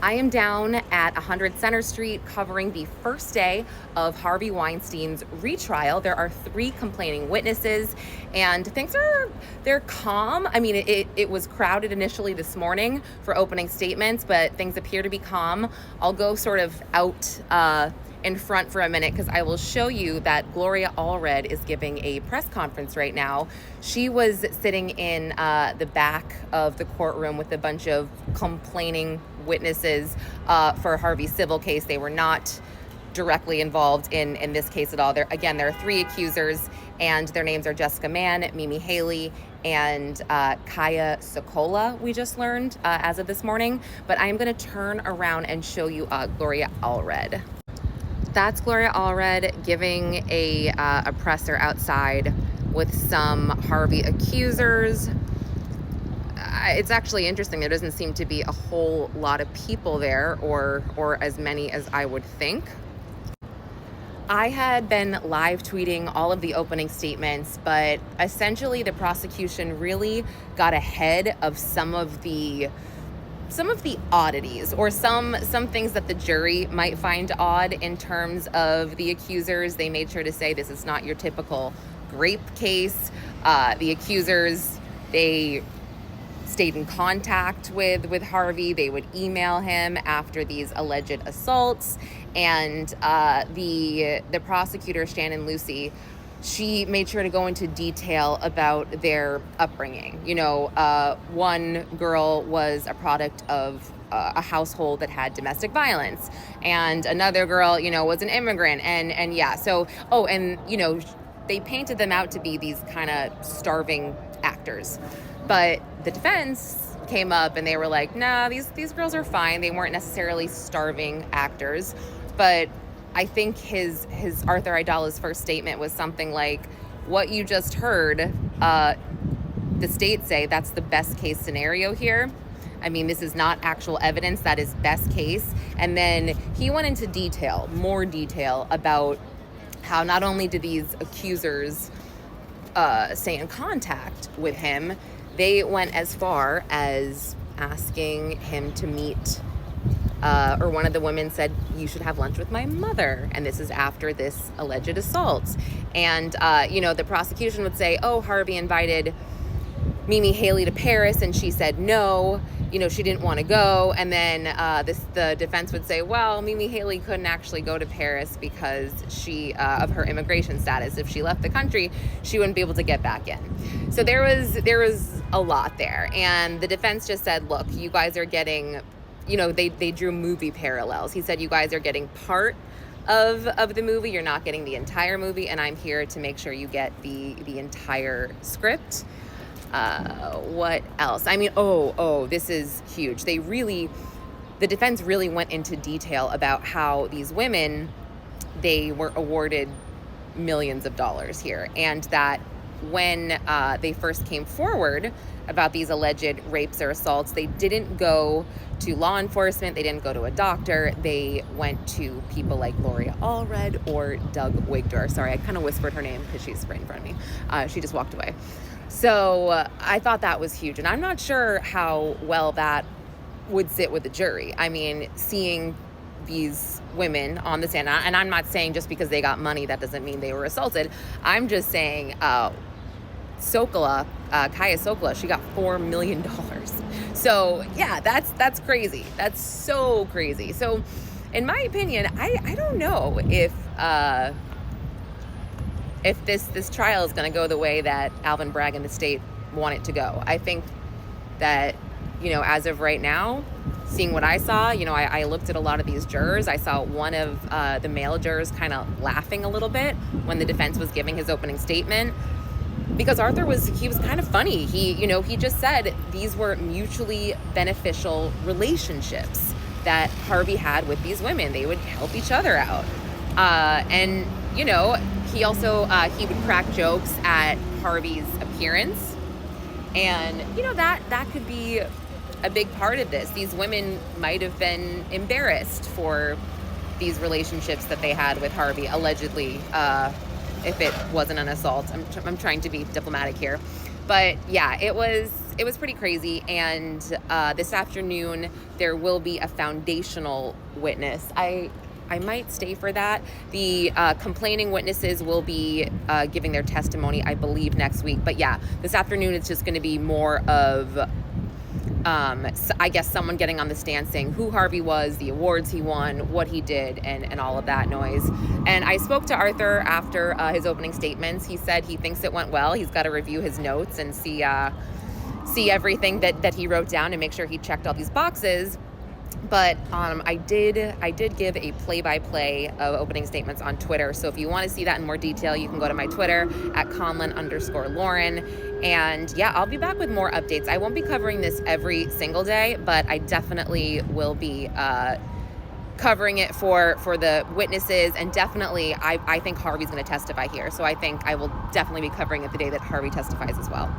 I am down at 100 Center Street covering the first day of Harvey Weinstein's retrial. There are 3 complaining witnesses, and they're calm. I mean, it was crowded initially this morning for opening statements, but things appear to be calm. I'll go sort of out in front for a minute because I will show you that Gloria Allred is giving a press conference right now. She was sitting in the back of the courtroom with a bunch of complaining witnesses for Harvey's civil case. They were not directly involved in this case at all. There are 3 accusers, and their names are Jessica Mann, Mimi Haley, and Kaya Sokola, we just learned as of this morning. But I am going to turn around and show you Gloria Allred. That's Gloria Allred giving a presser outside with some Harvey accusers. It's actually interesting. There doesn't seem to be a whole lot of people there, or as many as I would think. I had been live tweeting all of the opening statements, but essentially the prosecution really got ahead of some of the oddities, or some things that the jury might find odd in terms of the accusers. They made sure to say this is not your typical rape case. The accusers, they stayed in contact with Harvey. They would email him after these alleged assaults. And the prosecutor, Shannon Lucy, she made sure to go into detail about their upbringing. One girl was a product of a household that had domestic violence, and another girl, was an immigrant. They painted them out to be these kind of starving actors. But the defense came up and they were like, nah, these girls are fine. They weren't necessarily starving actors. But I think his Arthur Aidala's first statement was something like, what you just heard, the state say that's the best case scenario here. I mean, this is not actual evidence. That is best case. And then he went into more detail about how not only did these accusers stay in contact with him, they went as far as asking him to meet, or one of the women said, you should have lunch with my mother. And this is after this alleged assault. And, the prosecution would say, oh, Harvey invited Mimi Haley to Paris and she said no. She didn't want to go. And then the defense would say, well, Mimi Haley couldn't actually go to Paris because of her immigration status. If she left the country, she wouldn't be able to get back in. So there was a lot there. And the defense just said, look, you guys are getting, they drew movie parallels. He said, you guys are getting part of the movie. You're not getting the entire movie. And I'm here to make sure you get the entire script. What else? I mean, this is huge. The defense really went into detail about how these women, they were awarded millions of dollars here, and that when they first came forward about these alleged rapes or assaults, they didn't go to law enforcement, they didn't go to a doctor, they went to people like Gloria Allred or Doug Wigdor. Sorry, I kind of whispered her name because she's right in front of me. She just walked away. So I thought that was huge, and I'm not sure how well that would sit with the jury. I mean, seeing these women on the stand, and I'm not saying just because they got money that doesn't mean they were assaulted. I'm just saying Kaya Sokola, she got $4 million. So yeah, that's crazy. That's so crazy. So in my opinion, I don't know if this trial is going to go the way that Alvin Bragg and the state want it to go. I think that, as of right now, seeing what I saw, I looked at a lot of these jurors. I saw one of the male jurors kind of laughing a little bit when the defense was giving his opening statement, because Arthur was kind of funny. He just said these were mutually beneficial relationships that Harvey had with these women. They would help each other out. He also, he would crack jokes at Harvey's appearance. And, that could be a big part of this. These women might have been embarrassed for these relationships that they had with Harvey, allegedly, if it wasn't an assault. I'm trying to be diplomatic here. But yeah, it was was pretty crazy. And this afternoon there will be a foundational witness. I might stay for that. The complaining witnesses will be giving their testimony, I believe, next week. But yeah, this afternoon it's just going to be more of, I guess, someone getting on the stand saying who Harvey was, the awards he won, what he did, and all of that noise. And I spoke to Arthur after his opening statements. He said he thinks it went well. He's got to review his notes and see everything that he wrote down and make sure he checked all these boxes. But I did give a play-by-play of opening statements on Twitter. So if you want to see that in more detail, you can go to my Twitter at Conlon_Lauren. And yeah, I'll be back with more updates. I won't be covering this every single day, but I definitely will be covering it for the witnesses. And definitely, I think Harvey's going to testify here. So I think I will definitely be covering it the day that Harvey testifies as well.